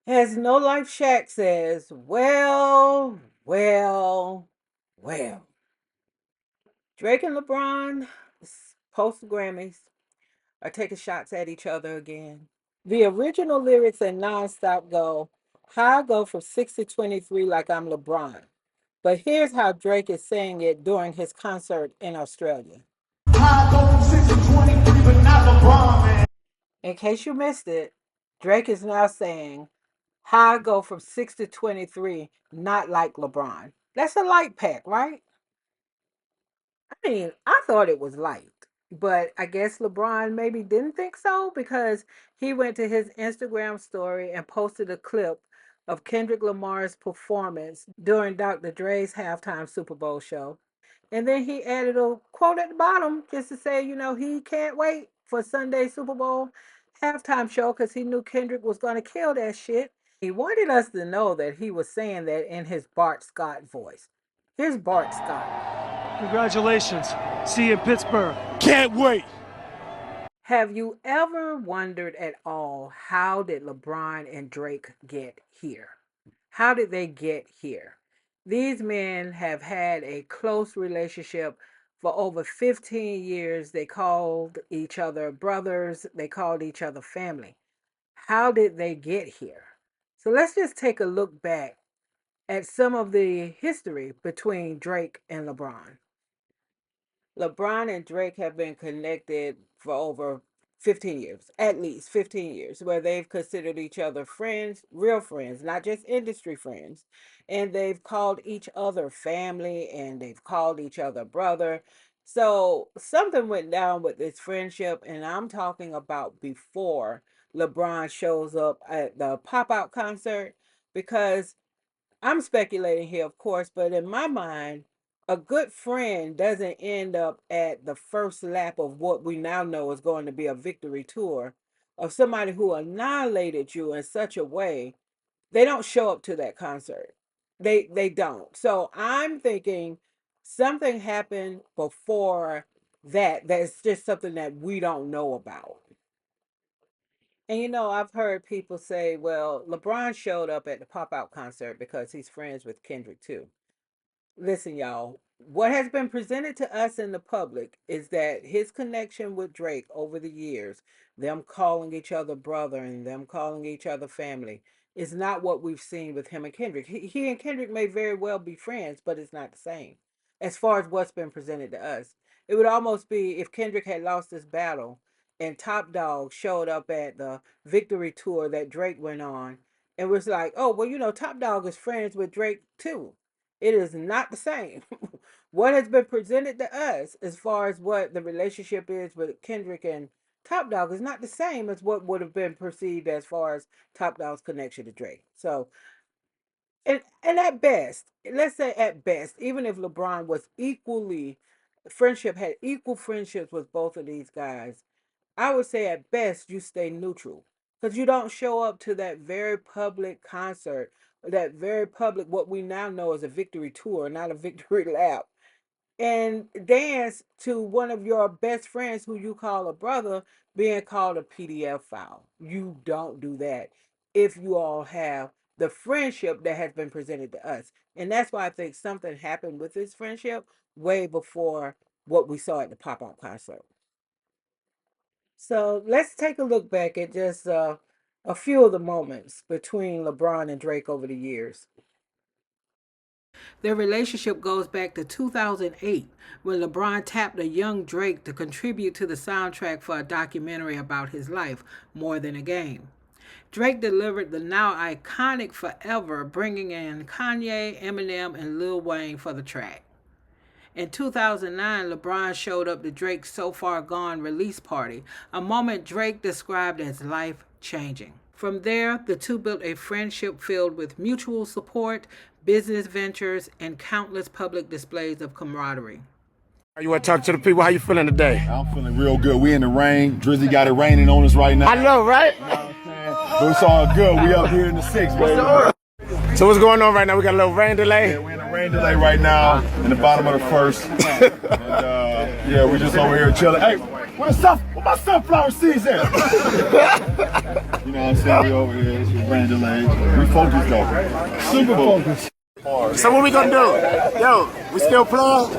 As No Life Shack says, well. Drake and LeBron, post Grammys, are taking shots at each other again. The original lyrics in Nonstop go, how I go from 6 to 23 like I'm LeBron. But here's how Drake is saying it during his concert in Australia. I go from 6 to 23, but not LeBron, man. In case you missed it, Drake is now saying, how I go from 6 to 23, not like LeBron. That's a light pack, right? I mean, I thought it was light, but I guess LeBron maybe didn't think so because he went to his Instagram story and posted a clip of Kendrick Lamar's performance during Dr. Dre's halftime Super Bowl show. And then he added a quote at the bottom just to say, he can't wait for Sunday's Super Bowl halftime show because he knew Kendrick was going to kill that shit. He wanted us to know that he was saying that in his Bart Scott voice. Here's Bart Scott. Congratulations. See you in Pittsburgh. Can't wait. Have you ever wondered at all, how did LeBron and Drake get here? How did they get here? These men have had a close relationship for over 15 years. They called each other brothers. They called each other family. How did they get here? So let's just take a look back at some of the history between Drake and LeBron. LeBron and Drake have been connected for over 15 years, at least 15 years, where they've considered each other friends, real friends, not just industry friends. And they've called each other family and they've called each other brother. So something went down with this friendship, and I'm talking about before LeBron shows up at the pop out concert, because I'm speculating here, of course, but in my mind, a good friend doesn't end up at the first lap of what we now know is going to be a victory tour of somebody who annihilated you in such a way. They don't show up to that concert. They don't. So I'm thinking something happened before that's just something that we don't know about. And I've heard people say, well, LeBron showed up at the pop out concert because he's friends with Kendrick too. Listen, y'all, what has been presented to us in the public is that his connection with Drake over the years, them calling each other brother and them calling each other family, is not what we've seen with him and Kendrick. He and Kendrick may very well be friends, but it's not the same as far as what's been presented to us. It would almost be if Kendrick had lost this battle and Top Dog showed up at the victory tour that Drake went on and was like, oh, well, Top Dog is friends with Drake too. It is not the same. What has been presented to us as far as what the relationship is with Kendrick and Top Dog is not the same as what would have been perceived as far as Top Dog's connection to Drake. So, and at best, let's say at best, even if LeBron was had equal friendships with both of these guys, I would say at best you stay neutral because you don't show up to that very public concert, that very public, what we now know as a victory tour, not a victory lap, and dance to one of your best friends who you call a brother being called a PDF file. You don't do that if you all have the friendship that has been presented to us. And that's why I think something happened with this friendship way before what we saw at the pop-up concert. So let's take a look back at just a few of the moments between LeBron and Drake over the years. Their relationship goes back to 2008 when LeBron tapped a young Drake to contribute to the soundtrack for a documentary about his life, More Than a Game. Drake delivered the now iconic Forever, bringing in Kanye, Eminem, and Lil Wayne for the track. In 2009, LeBron showed up to Drake's So Far Gone release party, a moment Drake described as life-changing. From there, the two built a friendship filled with mutual support, business ventures, and countless public displays of camaraderie. You want to talk to the people? How you feeling today? I'm feeling real good. We in the rain. Drizzy got it raining on us right now. I know, right? You know what I'm saying? But it's all good. We up here in the 6, baby. So what's going on right now? We got a little rain delay? Yeah, we're in a rain delay right now in the bottom of the first. And yeah, we just over here chilling. Hey, what's up? Where my sunflower seeds at? You know what I'm saying? We over here, it's rain delays. We focused though. Super focused. So what we gonna do? Yo, we still playing?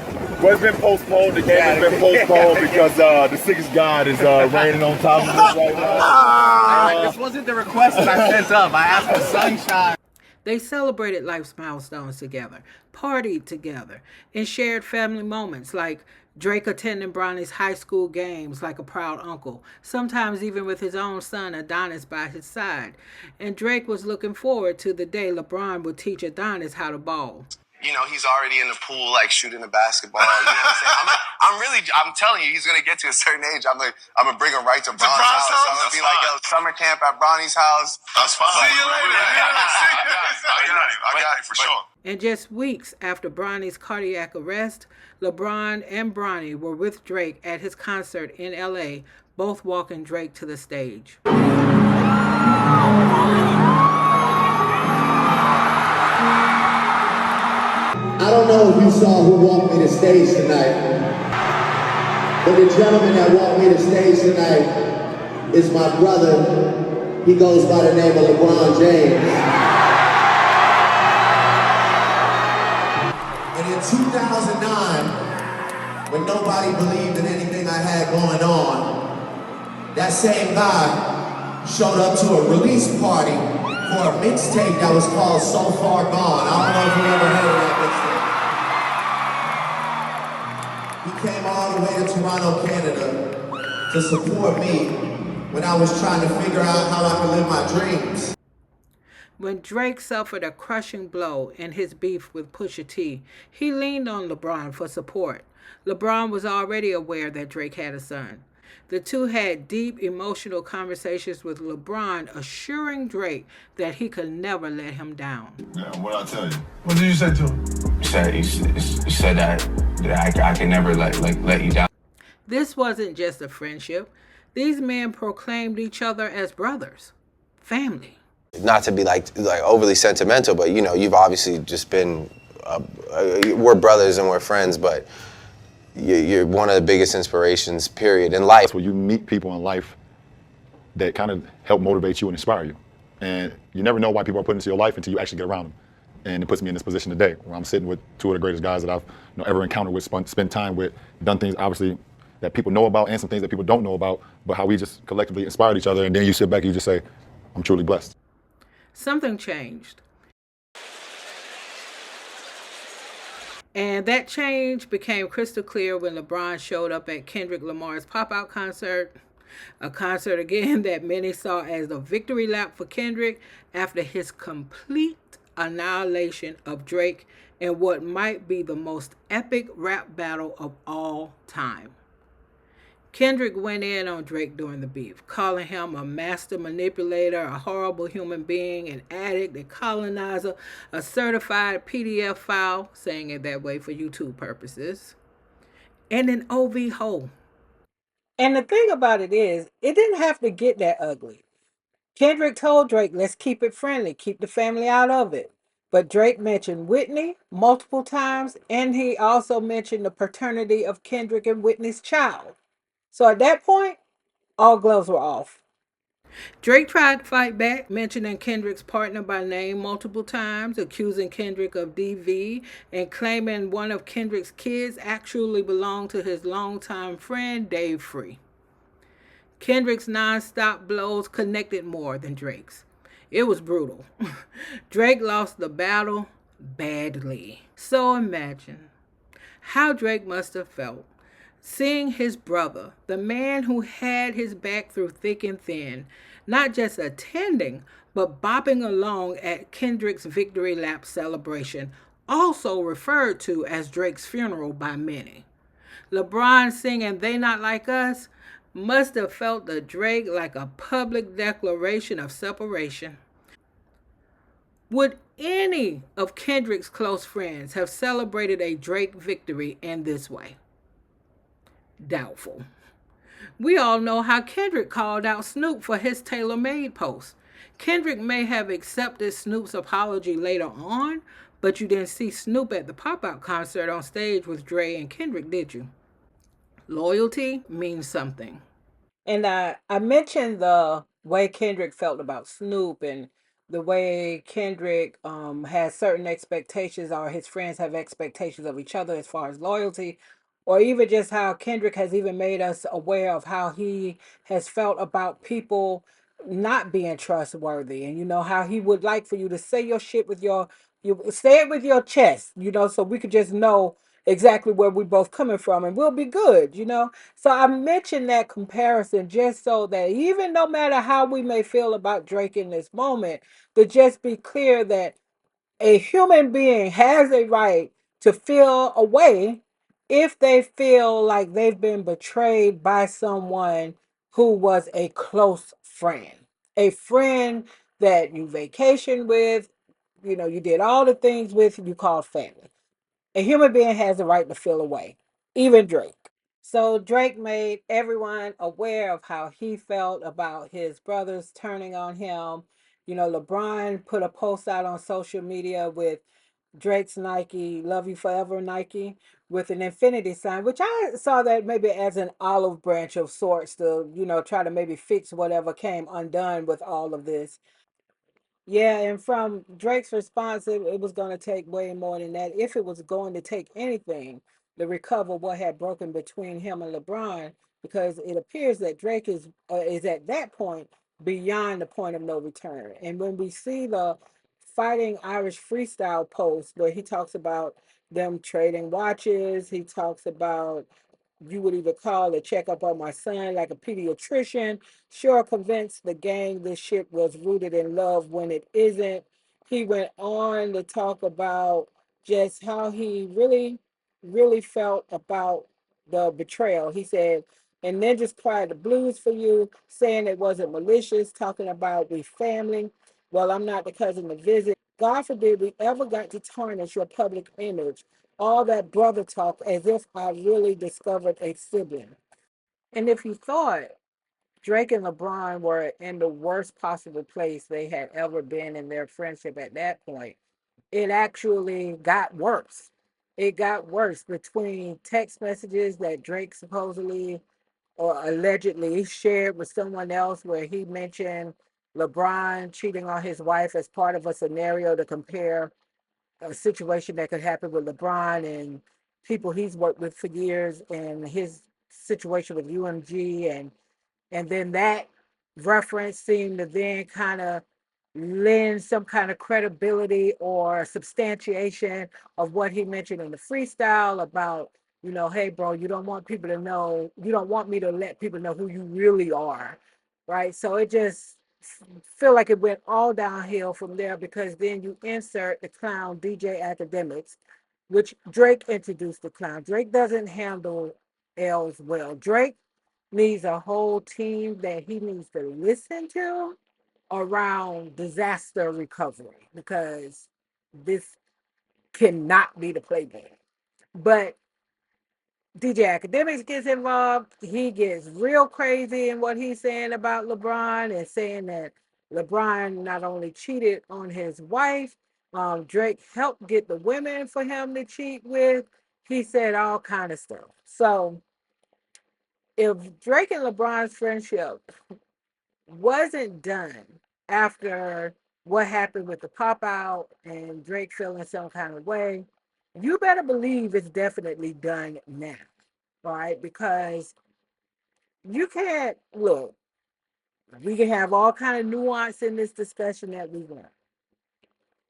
Well, it's been postponed. The game has been postponed because the sickest god is raining on top of us right now. This wasn't the request that I sent up. I asked for sunshine. They celebrated life's milestones together, partied together, and shared family moments like Drake attending Bronny's high school games like a proud uncle, sometimes even with his own son Adonis by his side. And Drake was looking forward to the day LeBron would teach Adonis how to ball. You know, he's already in the pool, like shooting a basketball. You know what I'm saying? I'm telling you, he's gonna get to a certain age. I'm gonna bring him right to Bron's house. I'm gonna be like, yo, summer camp at Bronny's house. That's fine. See you later. I got it for sure. And just weeks after Bronny's cardiac arrest, LeBron and Bronny were with Drake at his concert in LA, both walking Drake to the stage. I don't know if you saw who walked me to stage tonight, but the gentleman that walked me to stage tonight is my brother. He goes by the name of LeBron James. And in 2009, when nobody believed in anything I had going on, that same guy showed up to a release party for a mixtape that was called So Far Gone. I don't know if you ever heard of that mixtape. He came all the way to Toronto, Canada to support me when I was trying to figure out how I could live my dreams. When Drake suffered a crushing blow in his beef with Pusha T, he leaned on LeBron for support. LeBron was already aware that Drake had a son. The two had deep emotional conversations with LeBron assuring Drake that he could never let him down. Yeah, what'd I tell you? What did you say to him? You said that I can never let you down. This wasn't just a friendship. These men proclaimed each other as brothers, family. Not to be like overly sentimental, but you know, you've obviously just been. We're brothers and we're friends, but you're one of the biggest inspirations, period, in life. That's where you meet people in life that kind of help motivate you and inspire you. And you never know why people are put into your life until you actually get around them. And it puts me in this position today, where I'm sitting with two of the greatest guys that I've ever encountered with, spent time with, done things obviously that people know about and some things that people don't know about, but how we just collectively inspired each other. And then you sit back and you just say, I'm truly blessed. Something changed. And that change became crystal clear when LeBron showed up at Kendrick Lamar's pop-out concert, a concert again that many saw as a victory lap for Kendrick after his complete annihilation of Drake in what might be the most epic rap battle of all time. Kendrick went in on Drake during the beef, calling him a master manipulator, a horrible human being, an addict, a colonizer, a certified PDF file, saying it that way for YouTube purposes, and an OV hoe. And the thing about it is, it didn't have to get that ugly. Kendrick told Drake, let's keep it friendly, keep the family out of it. But Drake mentioned Whitney multiple times, and he also mentioned the paternity of Kendrick and Whitney's child. So at that point, all gloves were off. Drake tried to fight back, mentioning Kendrick's partner by name multiple times, accusing Kendrick of DV, and claiming one of Kendrick's kids actually belonged to his longtime friend, Dave Free. Kendrick's nonstop blows connected more than Drake's. It was brutal. Drake lost the battle badly. So imagine how Drake must have felt seeing his brother, the man who had his back through thick and thin, not just attending, but bopping along at Kendrick's victory lap celebration, also referred to as Drake's funeral by many. LeBron singing They Not Like Us must have felt to Drake like a public declaration of separation. Would any of Kendrick's close friends have celebrated a Drake victory in this way? Doubtful. We all know how Kendrick called out Snoop for his tailor-made post. Kendrick may have accepted Snoop's apology later on, but you didn't see Snoop at the pop-out concert on stage with Dre and Kendrick, did you? Loyalty means something. And I mentioned the way Kendrick felt about Snoop and the way Kendrick has certain expectations, or his friends have expectations of each other as far as loyalty, or even just how Kendrick has even made us aware of how he has felt about people not being trustworthy. And you know how he would like for you to say your shit with you say it with your chest, so we could just know exactly where we both coming from and we'll be good. So I mentioned that comparison just so that even no matter how we may feel about Drake in this moment, to just be clear that a human being has a right to feel a way if they feel like they've been betrayed by someone who was a close friend, a friend that you vacationed with, you did all the things with, you called family. A human being has the right to feel away, even Drake. So Drake made everyone aware of how he felt about his brothers turning on him. LeBron put a post out on social media with Drake's Nike, Love You Forever Nike, with an infinity sign, which I saw that maybe as an olive branch of sorts to, try to maybe fix whatever came undone with all of this. Yeah, and from Drake's response, it was going to take way more than that. If it was going to take anything to recover what had broken between him and LeBron, because it appears that Drake is at that point beyond the point of no return. And when we see the Fighting Irish freestyle post where he talks about them trading watches, he talks about you would either call to check up on my son like a pediatrician. Sure convinced the gang this shit was rooted in love when it isn't. He went on to talk about just how he really, really felt about the betrayal. He said, and then just cried the blues for you, saying it wasn't malicious, talking about we family. Well, I'm not the cousin to visit. God forbid we ever got to tarnish your public image, all that brother talk as if I really discovered a sibling. And if you thought Drake and LeBron were in the worst possible place they had ever been in their friendship at that point, it actually got worse. It got worse between text messages that Drake supposedly or allegedly shared with someone else where he mentioned LeBron cheating on his wife as part of a scenario to compare a situation that could happen with LeBron and people he's worked with for years and his situation with UMG, and then that reference seemed to then kind of lend some kind of credibility or substantiation of what he mentioned in the freestyle about, hey bro, you don't want people to know, you don't want me to let people know who you really are, right? So it just feel like it went all downhill from there, because then you insert the clown DJ Academics, which Drake introduced the clown. Drake doesn't handle L's well. Drake needs a whole team that he needs to listen to around disaster recovery, because this cannot be the playbook. But DJ Academics gets involved. He gets real crazy in what he's saying about LeBron and saying that LeBron not only cheated on his wife, Drake helped get the women for him to cheat with. He said all kind of stuff. So if Drake and LeBron's friendship wasn't done after what happened with the pop out and Drake feeling some kind of way, you better believe it's definitely done now. All right, because you can't look. We can have all kind of nuance in this discussion that we want,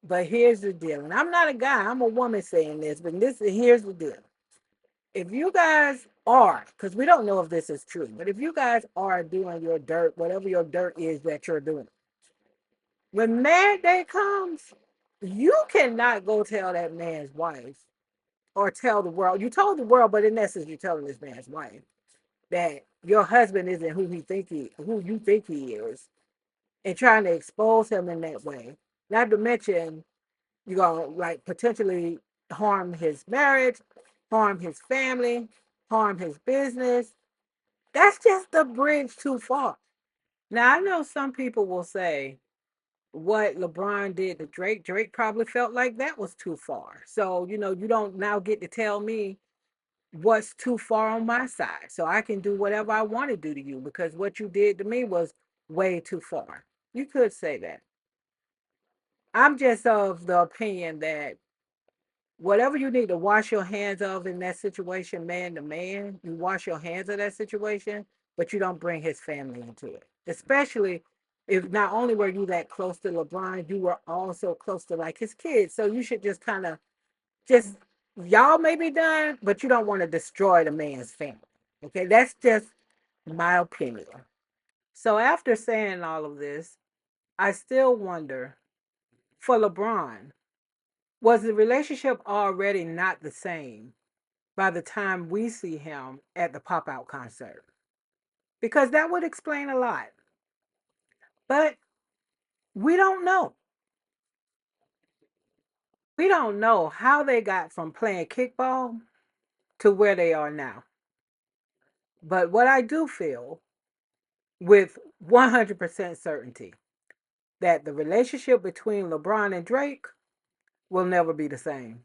but here's the deal. And I'm not a guy; I'm a woman saying this. But here's the deal. If you guys are, because we don't know if this is true, but if you guys are doing your dirt, whatever your dirt is that you're doing, when Mad Day comes, you cannot go tell that man's wife or tell the world. You told the world, but in essence, you're telling this man's wife that your husband isn't who you think he is, and trying to expose him in that way. Not to mention you're gonna like potentially harm his marriage, harm his family, harm his business. That's just the bridge too far. Now I know some people will say what LeBron did to Drake, Drake probably felt like that was too far. So, you don't now get to tell me what's too far on my side, so I can do whatever I want to do to you because what you did to me was way too far. You could say that. I'm just of the opinion that whatever you need to wash your hands of in that situation, man to man, you wash your hands of that situation, but you don't bring his family into it. Especially if not only were you that close to LeBron, you were also close to like his kids. So you should just kind of just y'all may be done, but you don't want to destroy the man's family. Okay, that's just my opinion. So after saying all of this, I still wonder for LeBron, was the relationship already not the same by the time we see him at the pop out concert? Because that would explain a lot. But we don't know. We don't know how they got from playing kickball to where they are now. But what I do feel with 100% certainty that the relationship between LeBron and Drake will never be the same.